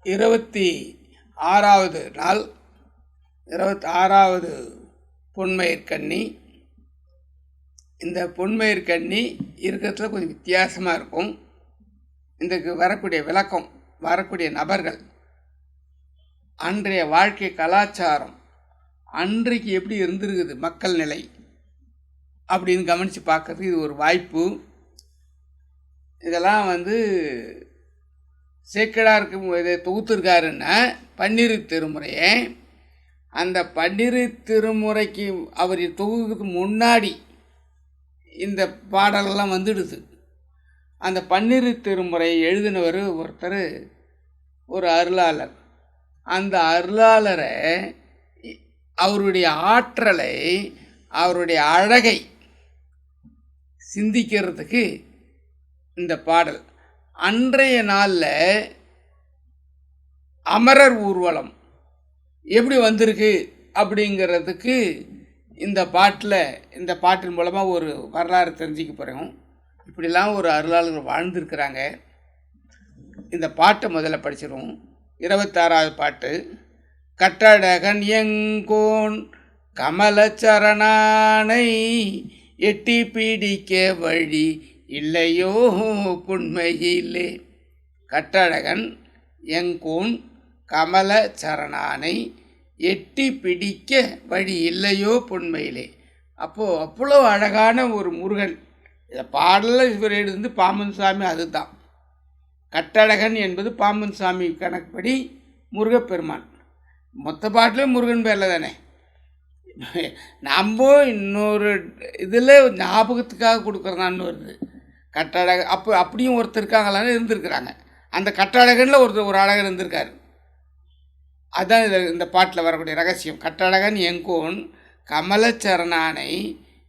26வது நாள், 26வது பொன்மயிர்கண்ணி. இந்த பொன்மயிர்கண்ணி இருக்கிறதுல கொஞ்சம் வித்தியாசமாக இருக்கும். இதுக்கு வரக்கூடிய விளக்கம், வரக்கூடிய நபர்கள், அன்றைய வாழ்க்கை கலாச்சாரம், அன்றைக்கு எப்படி இருந்திருக்குது மக்கள் நிலை அப்படின்னு கவனித்து பார்க்கறதுக்கு இது ஒரு வாய்ப்பு. இதெல்லாம் சேக்கிழாருக்கு இதை தொகுத்திருக்காருன்னா பன்னிரு திருமுறையை. அந்த பன்னிரு திருமுறைக்கு அவர் தொகுக்கிறதுக்கு முன்னாடி இந்த பாடலெல்லாம் வந்துடுது. அந்த பன்னிரு திருமுறை எழுதினவர் ஒருத்தர், ஒரு அருளாளர். அந்த அருளாளரை, அவருடைய ஆற்றலை, அவருடைய அழகை சிந்திக்கிறதுக்கு இந்த பாடல். அன்றைய நாளில் அமரர் ஊர்வலம் எப்படி வந்திருக்கு அப்படிங்கிறதுக்கு இந்த பாட்டின் மூலமாக ஒரு வரலாறு தெரிஞ்சுக்க போகிறோம். இப்படிலாம் ஒரு அருளாளர்கள் வாழ்ந்துருக்கிறாங்க. இந்த பாட்டை முதல்ல படிச்சிருவோம். 26வது பாட்டு. கட்டழகன் எங்கோன் கமலச்சரணானை எட்டி பிடிக்க வழி இல்லையோ புன்மையிலே. கட்டழகன் எங்கோன் கமலச்சரணானை எட்டி பிடிக்க வழி இல்லையோ பொன்மையிலே. அப்போது அவ்வளோ அழகான ஒரு முருகன். இதை பாடலில் இவர் எழுந்து பாம்பன் சாமி. அதுதான் கட்டழகன் என்பது பாம்பன் சாமி கணக்குப்படி முருகப்பெருமான். மொத்த பாட்டிலும் முருகன் பேரில் தானே. நம்ம இன்னொரு இதில் ஞாபகத்துக்காக கொடுக்குறதான்னு வருது கட்டழகன். அப்படியும் ஒருத்தர் இருக்காங்களான்னு இருந்திருக்கிறாங்க. அந்த கட்டழகனில் ஒரு அழகன் இருந்திருக்காரு. அதுதான் இந்த பாட்டில் வரக்கூடிய ரகசியம். கட்டழகன் எங்கோன் கமலச்சரணானை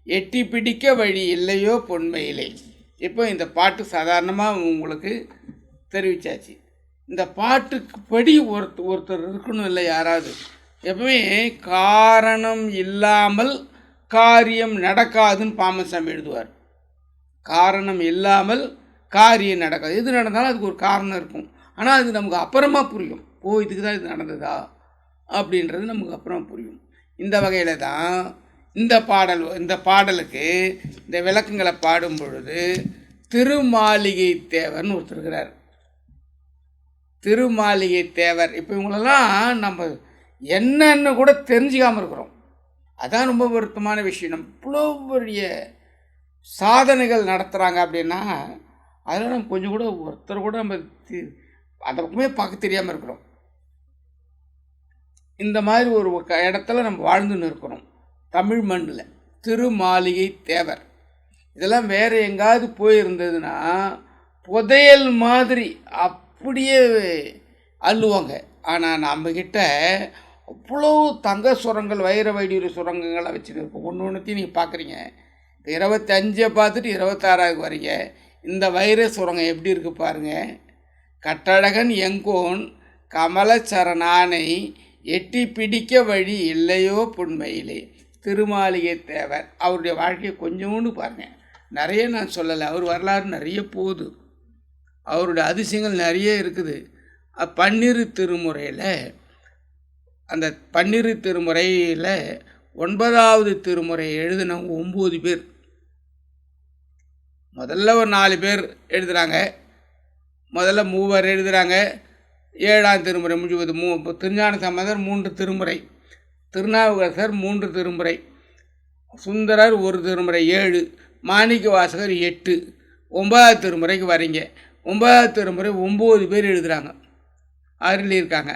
எட்டி பிடிக்க வழி இல்லையோ பொன்மையிலே. இப்போ இந்த பாட்டு சாதாரணமாக உங்களுக்கு தெரிவித்தாச்சு. இந்த பாட்டுக்கு படி ஒருத்தர் இருக்கணும் இல்லை யாராவது. எப்பவுமே காரணம் இல்லாமல் காரியம் நடக்காதுன்னு பாம்பசாமி எழுதுவார். காரணம் இல்லாமல் காரியம் நடக்காது. எது நடந்தாலும் அதுக்கு ஒரு காரணம் இருக்கும். ஆனால் அது நமக்கு அப்புறமா புரியும். இதுக்கு தான் இது நடந்ததா அப்படின்றது நமக்கு அப்புறமா புரியும். இந்த வகையில் தான் இந்த பாடலுக்கு இந்த விளக்கங்களை பாடும் பொழுது திருமாளிகை தேவர்னு ஒருத்தர் இருக்கிறார். திருமாளிகை தேவர். இப்போ இவங்களெல்லாம் நம்ம என்னன்னு கூட தெரிஞ்சுக்காமல் இருக்கிறோம். அதான் ரொம்ப வருத்தமான விஷயம். நம்ம இவ்வளோ பெரிய சாதனைகள் நடத்துகிறாங்க அப்படின்னா அதெல்லாம் நம்ம கொஞ்சம் கூட ஒருத்தர் கூட நம்ம அந்த பக்கமே பார்க்க தெரியாமல் இருக்கிறோம். இந்த மாதிரி ஒரு இடத்துல நம்ம வாழ்ந்துன்னு இருக்கிறோம் தமிழ் மண்ணில். திருமாளிகை தேவர். இதெல்லாம் வேறு எங்காவது போயிருந்ததுன்னா புதையல் மாதிரி அப்படியே அள்ளுவாங்க. ஆனால் நம்மக்கிட்ட அவ்வளோ தங்க சுரங்கள், வைர வைடூரிய சுரங்கங்கள்லாம் வச்சுட்டு இருக்கோம். ஒன்றுத்தையும் நீங்கள் பார்க்குறீங்க. 25 பார்த்துட்டு 26க்கு வரீங்க. இந்த வைர சுரங்கம் எப்படி இருக்குது பாருங்கள். கட்டழகன் எங்கோன் கமலச்சரணானை எட்டி பிடிக்க வழி இல்லையோ புன்மையிலே. திருமாளிகை தேவர். அவருடைய வாழ்க்கையை கொஞ்சோண்டு பாருங்கள். நிறைய நான் சொல்லலை. அவர் வரலாறு நிறைய போகுது. அவருடைய அதிசயங்கள் நிறைய இருக்குது. பன்னிரு திருமுறையில், அந்த பன்னிரு திருமுறையில் 9வது திருமுறை எழுதின 9 பேர். முதல்ல ஒரு 4 பேர் எழுதுகிறாங்க. முதல்ல 3 எழுதுகிறாங்க. 7ஆம் திருமுறை முடிவது. திருஞான சம்பந்தர் 3 திருமுறை, திருநாவுக்கரசர் 3 திருமுறை, சுந்தரர் 1 திருமுறை 7, மாணிக்க வாசகர் 8. 9வது திருமுறைக்கு வரீங்க. 9வது திருமுறை 9 பேர் எழுதுகிறாங்க, அருளியிருக்காங்க.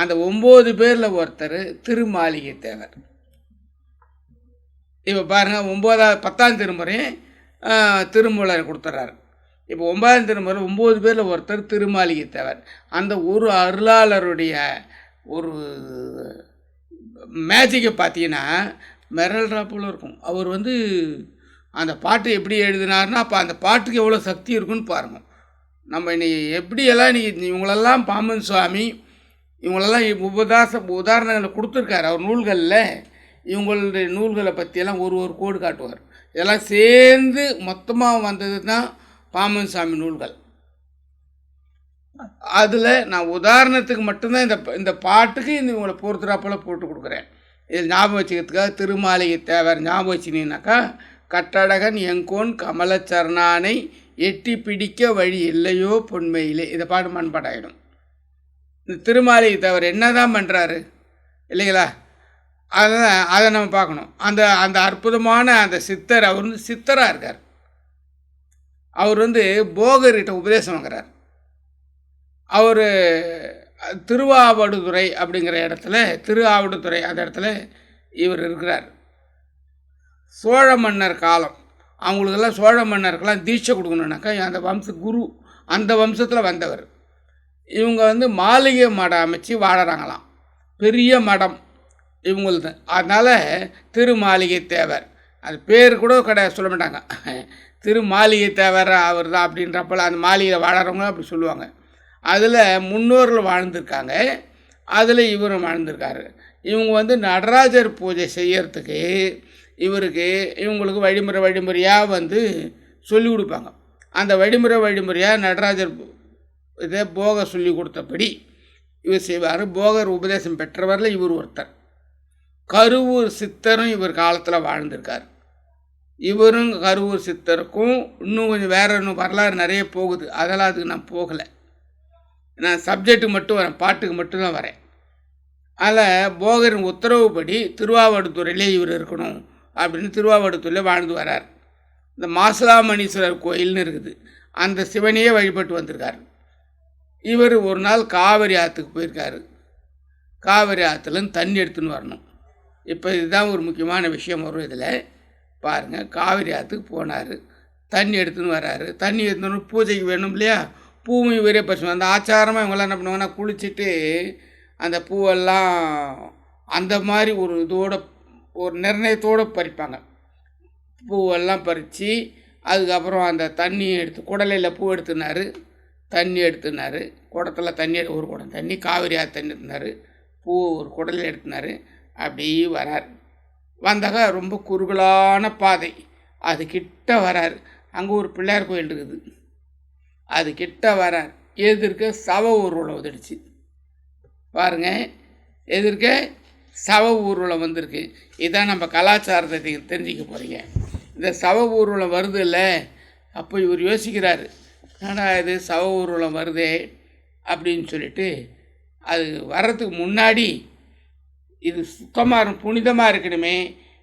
அந்த 9 பேரில் ஒருத்தர் திருமாளிகை தேவர். இப்போ பாருங்கள், 10ஆம் திருமுறை திருமூலர் கொடுத்துட்றாரு. இப்போ 9ஆம் திருமுறை 9 பேரில் ஒருத்தர் திருமாளிகை தேவர். அந்த ஒரு அருளாளருடைய ஒரு மேஜிக்கை பார்த்தீங்கன்னா மிரல்றா போல இருக்கும். அவர் அந்த பாட்டு எப்படி எழுதினார்னா அப்போ அந்த பாட்டுக்கு எவ்வளோ சக்தி இருக்குன்னு பாருங்கள். நம்ம இன்னைக்கு எப்படியெல்லாம் இவங்களெல்லாம் பாம்பன் சுவாமி இவங்களெல்லாம் உதாரணங்களை கொடுத்துருக்காரு அவர் நூல்களில். இவங்களுடைய நூல்களை பற்றியெல்லாம் ஒரு கோடு காட்டுவார். இதெல்லாம் சேர்ந்து மொத்தமாக வந்தது தான் பாம்பன் சாமி நூல்கள். அதில் நான் உதாரணத்துக்கு மட்டும்தான் இந்த பாட்டுக்கு இவங்களை பொறுத்துறாப்பில் போட்டு கொடுக்குறேன். இதில் ஞாபகம் வச்சுக்கிறதுக்காக திருமாளிகை தேவர் ஞாபகம் வச்சுனீங்கன்னாக்கா, கட்டழகன் எங்கோன் கமலச்சரணானை எட்டி பிடிக்க வழி இல்லையோ பொன்மையிலே, இதை பாட்டு மண்பாடாயிடும். இந்த திருமாளிகை தேவர் என்ன தான் பண்ணுறாரு இல்லைங்களா? அதை நம்ம பார்க்கணும். அந்த அந்த அற்புதமான அந்த சித்தர், அவர் வந்து சித்தராக இருக்கார். அவர் வந்து போகர்கிட்ட உபதேசம் வாங்குறார். அவர் திருவாவடுதுறை அப்படிங்கிற இடத்துல, திருஆவடுதுறை அந்த இடத்துல இவர் இருக்கிறார். சோழ மன்னர் காலம், அவங்களுக்கெல்லாம் சோழ மன்னருக்கெல்லாம் தீட்சை கொடுக்கணுன்னாக்கா அந்த குரு அந்த வம்சத்தில் வந்தவர். இவங்க வந்து மாளிகை மடம் அமைச்சு வாழறாங்களாம். பெரிய மடம் இவங்களது. அதனால் திருமாளிகை தேவர், அது பேர் கூட சொல்ல மாட்டாங்க, திருமாளிகை தேவர் அவர் தான் அப்படின்றப்பல அந்த மாளிகையில் வாழறவங்க அப்படி சொல்லுவாங்க. அதில் முன்னோர்கள் வாழ்ந்திருக்காங்க, அதில் இவரும் வாழ்ந்திருக்காரு. இவங்க வந்து நடராஜர் பூஜை செய்யறதுக்கு இவங்களுக்கு வழிமுறையாக வந்து சொல்லி கொடுப்பாங்க. அந்த வழிமுறையாக நடராஜர் இதை போக சொல்லி கொடுத்தபடி இவர் செய்வார். போகர் உபதேசம் பெற்றவரில் இவர் ஒருத்தர். கருவூர் சித்தரும் இவர் காலத்தில் வாழ்ந்திருக்கார். இவரும் கருவூர் சித்தருக்கும் இன்னும் கொஞ்சம் வேறு இன்னும் வரலாறு நிறைய போகுது, அதெல்லாம் அதுக்கு நான் போகலை. நான் சப்ஜெக்ட்டுக்கு மட்டும் வரேன், பாட்டுக்கு மட்டும்தான் வரேன். அதில் போகரின் உத்தரவுப்படி திருவாவடுதுறையிலே இவர் இருக்கணும் அப்படின்னு திருவாவடுதுறையில் வாழ்ந்து வரார். இந்த மாசிலாமணீஸ்வரர் கோயில்னு இருக்குது, அந்த சிவனையே வழிபட்டு வந்திருக்கார். இவர் ஒரு நாள் காவிரி ஆற்றுக்கு போயிருக்காரு. காவிரி ஆற்றுலேருந்து தண்ணி எடுத்துன்னு வரணும். இப்போ இதுதான் ஒரு முக்கியமான விஷயம் வரும் இதில் பாருங்கள். காவிரி ஆற்றுக்கு போனார், தண்ணி எடுத்துன்னு வராரு. தண்ணி எடுத்துன்னு பூஜைக்கு வேணும் இல்லையா, பூவும் இவரே பறிச்சு அந்த ஆச்சாரமாக இவங்கெல்லாம் என்ன பண்ணுவாங்கன்னா, குளிச்சுட்டு அந்த பூவெல்லாம் அந்த மாதிரி ஒரு இதோட ஒரு நிர்ணயத்தோடு பறிப்பாங்க. பூவெல்லாம் பறித்து அதுக்கப்புறம் அந்த தண்ணியை எடுத்து குடலையில் பூ எடுத்துனார், தண்ணி எடுத்துனார், குடத்தில் தண்ணி ஒரு குடம் தண்ணி, காவிரி ஆற்று தண்ணி எடுத்துனார், பூ ஒரு குடலில் எடுத்துனார். அப்படியே வரார். வந்தாக்க ரொம்ப குறுகலான பாதை, அது கிட்ட வரார். அங்கே ஒரு பிள்ளையார் கோயில் இருக்குது, அது கிட்ட வரார். எதிர்க்க சவ ஊர்வலம் வந்துடுச்சு பாருங்கள். எதிர்க்க சவ ஊர்வலம் வந்திருக்கு. இதான் நம்ம கலாச்சாரத்தை தெரிஞ்சிக்க போகிறீங்க. இந்த சவ ஊர்வலம் வருது இல்லை, அப்போ இவர் யோசிக்கிறாரு, ஏன்னா இது சவ ஊர்வலம் வருதே அப்படின்னு சொல்லிட்டு, அது வர்றதுக்கு முன்னாடி இது சுத்தமாக புனிதமாக இருக்கணுமே,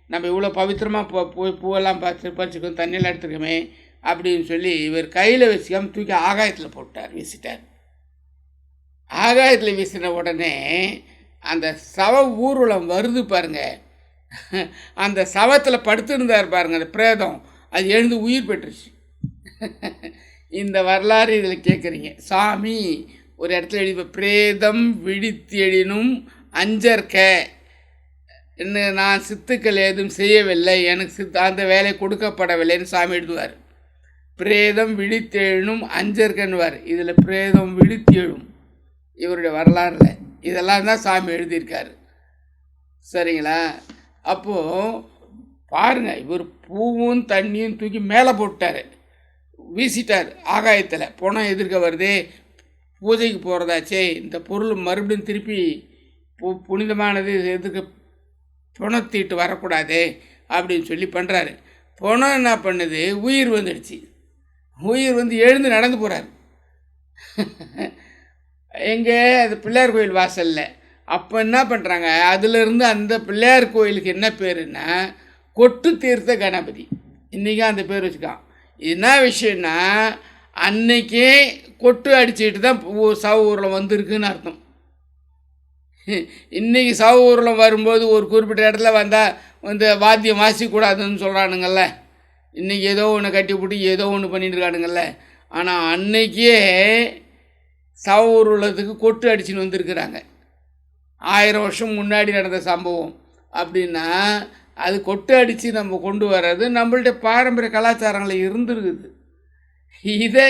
நம்ம இவ்வளோ பவித்திரமாக போய் பூவெல்லாம் பறிச்சுக்கணும், தண்ணியெல்லாம் எடுத்துக்கணுமே அப்படின்னு சொல்லி இவர் கையில் வச்சுக்காமல் தூக்கி ஆகாயத்தில் போட்டார், வீசிட்டார். ஆகாயத்தில் வீசின உடனே அந்த சவ ஊர்வலம் வருது பாருங்க, அந்த சவத்தில் படுத்துருந்தார் பாருங்க அந்த பிரேதம், அது எழுந்து உயிர் பெற்றுச்சு. இந்த வரலாறு இதில் கேட்குறீங்க. சாமி ஒரு இடத்துல எழுதி, பிரேதம் விழித்து எழினும் அஞ்சற்க, இன்னும் நான் சித்துக்கள் ஏதும் செய்யவில்லை, எனக்கு அந்த வேலை கொடுக்கப்படவில்லைன்னு சாமி எழுதுவார். பிரேதம் விழித்தெழும் அஞ்சற்கன்னுவார். இதில் பிரேதம் விழித்தெழும் இவருடைய வரலாறுல இதெல்லாம் தான் சாமி எழுதியிருக்காரு. சரிங்களா? அப்போது பாருங்கள், இவர் பூவும் தண்ணியும் தூக்கி மேலே போட்டார், வீசிட்டார் ஆகாயத்தில். பணம் எதிர்க்க வருதே, பூஜைக்கு போகிறதாச்சே, இந்த பொருள் மறுபடியும் திருப்பி புனிதமானது எதுக்கு பணத்தீட்டு வரக்கூடாது அப்படின்னு சொல்லி பண்ணுறாரு. பணம் என்ன பண்ணுது, உயிர் வந்துடுச்சு. உயிர் வந்து எழுந்து நடந்து போகிறார். எங்கே, அது பிள்ளையார் கோயில் வாசலில். அப்போ என்ன பண்ணுறாங்க, அதிலிருந்து அந்த பிள்ளையார் கோயிலுக்கு என்ன பேருன்னா கொட்டு தீர்த்த கணபதி, இன்றைக்கும் அந்த பேர் வச்சுக்கான். என்ன விஷயம்னா, அன்னைக்கே கொட்டு அடிச்சுக்கிட்டு தான் சவ ஊரில் வந்திருக்குன்னு அர்த்தம். இன்றைக்கி சவ ஊரில் வரும்போது ஒரு குறிப்பிட்ட இடத்துல வந்தால் வந்து வாத்தியம் வாசிக்கூடாதுன்னு சொல்கிறானுங்கள்ல, இன்றைக்கி ஏதோ ஒன்று கட்டி போட்டு ஏதோ ஒன்று பண்ணிட்டு இருக்கானுங்கள்ல. ஆனால் அன்னைக்கே சவ ஊர்வலத்துக்கு கொட்டு அடிச்சுன்னு வந்திருக்கிறாங்க. 1000 வருஷம் முன்னாடி நடந்த சம்பவம் அப்படின்னா, அது கொட்டு அடித்து நம்ம கொண்டு வர்றது நம்மள்ட்ட பாரம்பரிய கலாச்சாரங்களில் இருந்துருக்குது. இதை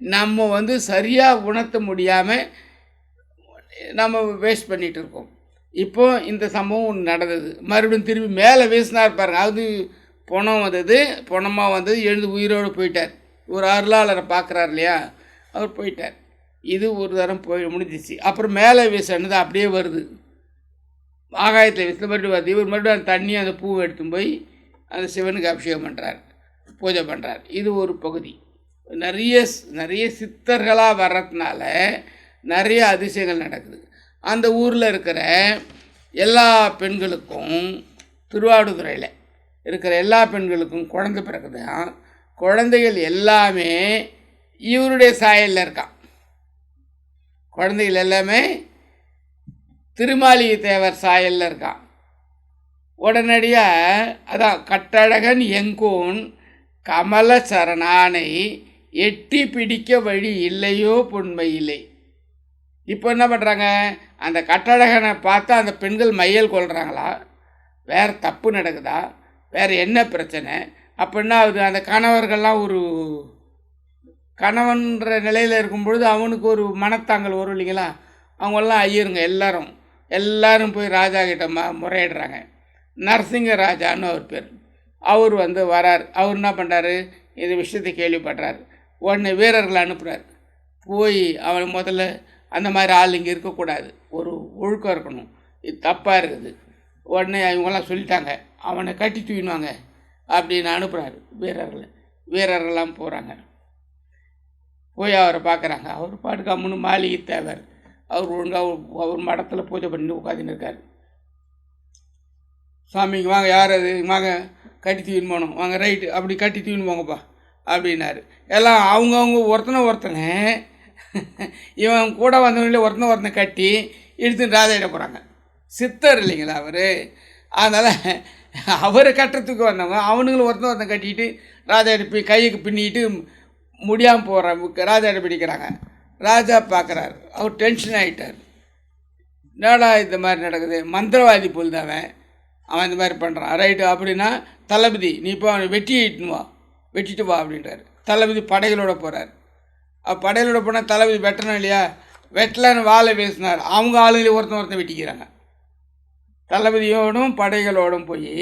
நம்ம வந்து சரியாக உணர்த்த முடியாமல் நம்ம வேஸ்ட் பண்ணிகிட்டு இருக்கோம். இப்போ இந்த சம்பவம் ஒன்று நடந்தது, மறுபடியும் திரும்பி மேலே வீசினார் பாருங்க. அது பணம் வந்தது, பணமாக வந்தது, எழுந்து உயிரோடு போயிட்டார். ஒரு அருளாளரை பார்க்குறார் இல்லையா, அவர் போயிட்டார். இது ஒரு தரம் போய் முடிஞ்சிச்சு. அப்புறம் மேலே வீசினது அப்படியே வருது, ஆகாயத்தில் வீசின மறுபடியும் வருது. இவர் மறுபடியும் அந்த தண்ணி அந்த பூவை எடுத்துன்னு போய் அந்த சிவனுக்கு அபிஷேகம் பண்ணுறார், பூஜை பண்ணுறார். இது ஒரு பகுதி. நிறைய சித்தர்களாக வர்றதுனால நிறைய அதிசயங்கள் நடக்குது. அந்த ஊரில் இருக்கிற எல்லா பெண்களுக்கும், திருவாவடுதுறையில் இருக்கிற எல்லா பெண்களுக்கும் குழந்தை பிறகுதான். குழந்தைகள் எல்லாமே இவருடைய சாயலில் இருக்கான். குழந்தைகள் எல்லாமே திருமாளிகை தேவர் சாயலில் இருக்கான். உடனடியாக அதான் கட்டழகன் எங்கோன் கமல சரணானை எட்டி பிடிக்க வழி இல்லையோ பொன்மையிலே. இப்போ என்ன பண்ணுறாங்க, அந்த கட்டழகனை பார்த்தா அந்த பெண்கள் மையல் கொள்கிறாங்களா, வேறு தப்பு நடக்குதா, வேறு என்ன பிரச்சனை அப்படின்னா அது அந்த கணவர்கள்லாம் ஒரு கணவன்ற நிலையில் இருக்கும் பொழுது அவனுக்கு ஒரு மனத்தாங்கல் வரும் இல்லைங்களா. அவங்கெல்லாம் ஐயருங்க எல்லாரும் போய் ராஜா கிட்ட முறையிடுறாங்க. நரசிங்க ராஜான்னு அவர் பேர். அவர் வரார். அவர் என்ன பண்ணுறாரு, இந்த விஷயத்தை கேள்விப்படுறார். உடனே வீரர்களை அனுப்புகிறார். போய் அவன் முதல்ல அந்த மாதிரி ஆள் இங்கே இருக்கக்கூடாது, ஒரு ஒழுக்கம் இருக்கணும், இது தப்பாக இருக்குது. உடனே இவங்கெல்லாம் சொல்லிட்டாங்க, அவனை கட்டி தூக்கிடுவாங்க அப்படின்னு அனுப்புகிறாரு. வீரர்கள்லாம் போகிறாங்க. போய் அவரை பார்க்குறாங்க. அவர் பாட்டுக்கு அம்முன்னு மாளிகை தேவர். அவர் ஒழுங்காக அவர் மடத்தில் பூஜை பண்ணி உட்காந்துன்னு இருக்கார். சாமிக்கு வாங்க, யார் அது, வாங்க கட்டி தூக்கின்னு போகணும், வாங்க ரைட்டு, அப்படி கட்டி தூக்கின்னு போங்கப்பா அப்படின்னாரு. எல்லாம் அவங்கவுங்க ஒருத்தனை இவன் கூட வந்தவங்களே ஒருத்தனை கட்டி இழுத்துன்னு ராஜாயிட போகிறாங்க. சித்தர் இல்லைங்களா அவர். அதனால் அவரை கட்டுறதுக்கு வந்தவங்க அவனுங்களும் ஒருத்தனை கட்டிட்டு ராஜாயிட போய் கைக்கு பின்னிட்டு முடியாமல் போகிறான். ராஜாயிட பிடிக்கிறாங்க. ராஜா பார்க்குறாரு. அவர் டென்ஷன் ஆகிட்டார். என்னடா இந்த மாதிரி நடக்குது, மந்திரவாதி போல் தான் அவன் இந்த மாதிரி பண்ணுறான். ரைட்டு அப்படின்னா தளபதி நீ இப்போ அவனை வெட்டிட்டு வா அப்படின்றார். தளபதி படைகளோடு போகிறார். படைகளோட போனால் தளபதி வெட்டணும் இல்லையா, வெட்டலான்னு வாழை பேசினார். அவங்க ஆளுங்களே ஒருத்தன் வெட்டிக்கிறாங்க. தளபதியோடும் படைகளோடும் போய்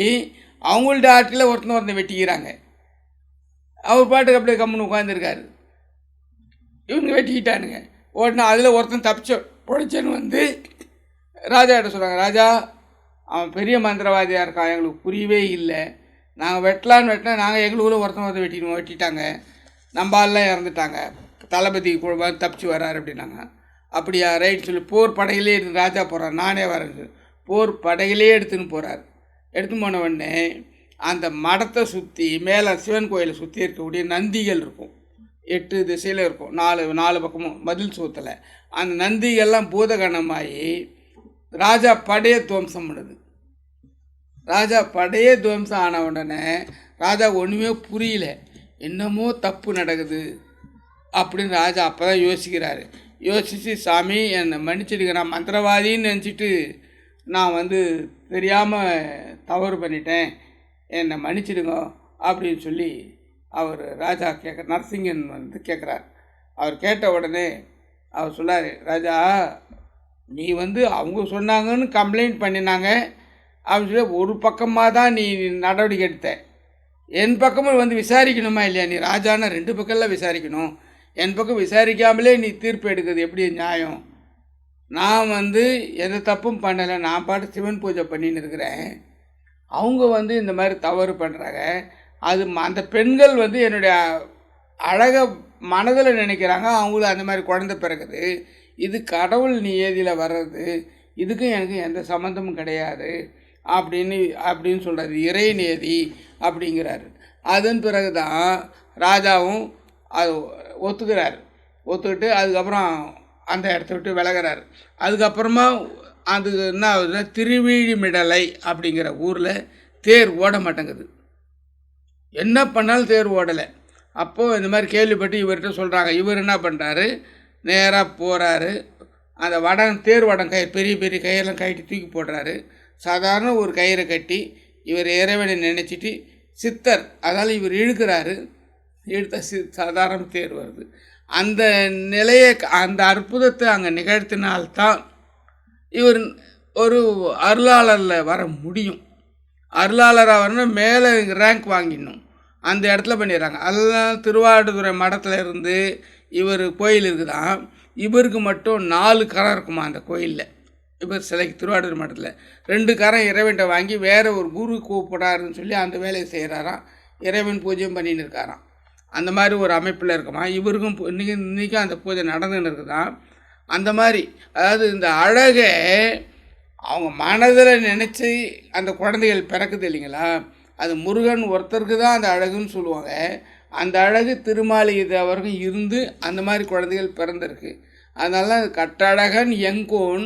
அவங்கள்ட்ட ஆட்டில் ஒருத்தன் வெட்டிக்கிறாங்க. அவர் பாட்டுக்கு அப்படியே கம்முன்னு உட்காந்துருக்காரு. இவங்க வெட்டிக்கிட்டானுங்க. உடனே அதில் ஒருத்தன் பொழைச்சேன்னு ராஜாட்ட சொல்கிறாங்க, ராஜா அவன் பெரிய மந்திரவாதியாக இருக்கான், எங்களுக்கு புரியவே இல்லை, நாங்கள் வெட்டினா நாங்கள் எங்களுக்குள்ளே ஒருத்தன் வெட்டிட்டாங்க, நம்ம ஆள்லாம் இறந்துட்டாங்க, தளபதி தப்பிச்சு வர்றாரு அப்படின்னாங்க. அப்படியா, ரைட் சொல்லி போர் படையிலே எடுத்து ராஜா போகிறார். நானே வரேன். போர் படையிலே எடுத்துன்னு போகிறார். எடுத்துன்னு போன உடனே அந்த மடத்தை சுற்றி மேலே சிவன் கோயிலை சுற்றி இருக்கக்கூடிய நந்திகள் இருக்கும். 8 திசையில் இருக்கும், 4 பக்கமும் மதில் சூத்தில். அந்த நந்திகள்லாம் பூதகணமாகி ராஜா படையை துவம்சம் பண்ணுது. ராஜா படையே துவம்சம் ஆன உடனே ராஜா ஒன்றுமே புரியல, என்னமோ தப்பு நடக்குது அப்படின்னு ராஜா அப்போ தான் யோசிக்கிறாரு. யோசித்து, சாமி என்னை மன்னிச்சிடுங்க, நான் மந்திரவாதின்னு நினச்சிட்டு நான் தெரியாமல் தவறு பண்ணிட்டேன், என்னை மன்னிச்சிடுங்க அப்படின்னு சொல்லி அவர் ராஜா நரசிங்கன் கேட்குறார். அவர் கேட்ட உடனே அவர் சொன்னார், ராஜா நீ அவங்க சொன்னாங்கன்னு கம்ப்ளைண்ட் பண்ணினாங்க அப்படின்னு சொல்லி ஒரு பக்கமாக தான் நீ நடவடிக்கை எடுத்த. என் பக்கமும் விசாரிக்கணுமா இல்லையா, நீ ராஜானா 2 பக்கம்லாம் விசாரிக்கணும். என் பக்கம் விசாரிக்காமலே நீ தீர்ப்பு எடுக்கிறது எப்படி நியாயம்? நான் எந்த தப்பும் பண்ணலை, நான் பாட்டு சிவன் பூஜை பண்ணின்னு இருக்கிறேன். அவங்க இந்த மாதிரி தவறு பண்ணுறாங்க. அது அந்த பெண்கள் என்னுடைய அழகை மனதில் நினைக்கிறாங்க, அவங்களுக்கு அந்த மாதிரி குழந்தை பிறகுது. இது கடவுள் நியதியில் வர்றது, இதுக்கும் எனக்கு எந்த சம்மந்தமும் கிடையாது அப்படின்னு சொல்கிறது. இறை நியதி அப்படிங்கிறாரு. அதன் பிறகு தான் ராஜாவும் அது ஒத்துக்கிட்டு அதுக்கப்புறம் அந்த இடத்த விட்டு விலகிறார். அதுக்கப்புறமா அது என்ன ஆகுதுன்னா, திருவிழிமிடலை அப்படிங்கிற ஊரில் தேர் ஓட மாட்டேங்குது. என்ன பண்ணாலும் தேர் ஓடலை. அப்போது இந்த மாதிரி கேள்விப்பட்டு இவர்கிட்ட சொல்கிறாங்க. இவர் என்ன பண்ணுறாரு, நேராக போகிறாரு. அந்த தேர் வடம் கயிறு, பெரிய பெரிய கயிறெல்லாம் கட்டி தூக்கி போடுறாரு. சாதாரண ஒரு கயிறை கட்டி இவர் இறைவனை நினச்சிட்டு சித்தர், அதனால் இவர் இழுக்கிறாரு. இழுத்த சாதாரண தேர் வருது. அந்த நிலையை, அந்த அற்புதத்தை அங்கே நிகழ்த்தினால்தான் இவர் ஒரு அருளாளரில் வர முடியும். அருளாளராக வரணும், மேலே ரேங்க் வாங்கிடணும். அந்த இடத்துல பண்ணிடுறாங்க. அதெல்லாம் திருவாவடுதுறை மடத்தில் இருந்து இவர் கோயில் இருக்குதான். இவருக்கு மட்டும் 4 கரம் இருக்குமா அந்த கோயிலில். இவர் சிலைக்கு திருவாரூர் மடத்தில் 2 கரம் இறைவன்கிட்ட வாங்கி வேறு ஒரு குரு கூப்பிடாருன்னு சொல்லி அந்த வேலையை செய்கிறாராம். இறைவன் பூஜையும் பண்ணின்னு இருக்காராம். அந்த மாதிரி ஒரு அமைப்பில் இருக்குமா. இவருக்கும் இன்றைக்கும் அந்த பூஜை நடந்துன்னு இருக்குதான். அந்த மாதிரி அதாவது இந்த அழகை அவங்க மனதில் நினச்சி அந்த குழந்தைகள் பிறக்குது இல்லைங்களா, அது முருகன் ஒருத்தருக்கு தான் அந்த அழகுன்னு சொல்லுவாங்க. அந்த அழகு திருமாளிகை தேவருக்கும் இருந்து அந்த மாதிரி குழந்தைகள் பிறந்திருக்கு. அதனால கட்டழகன் எங்கோன்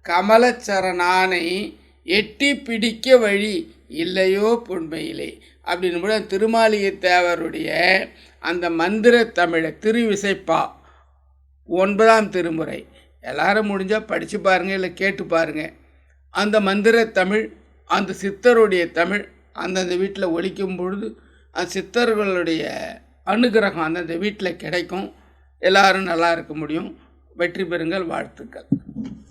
கமலச்சரணானை எட்டி பிடிக்க வழி இல்லையோ பொன்மையிலே அப்படின்னு கூட திருமாளிகை தேவருடைய அந்த மந்திர தமிழை திருவிசைப்பா 9ஆம் திருமுறை எல்லாரும் முடிஞ்சால் படித்து பாருங்கள், இல்லை கேட்டு பாருங்கள். அந்த மந்திர தமிழ், அந்த சித்தருடைய தமிழ் அந்தந்த வீட்டில் ஒலிக்கும் பொழுது அந்த சித்தர்களுடைய அனுகிரகம் அந்தந்த வீட்டில் கிடைக்கும். எல்லோரும் நல்லா இருக்க முடியும். வெற்றி பெறுங்கள். வாழ்த்துக்கள்.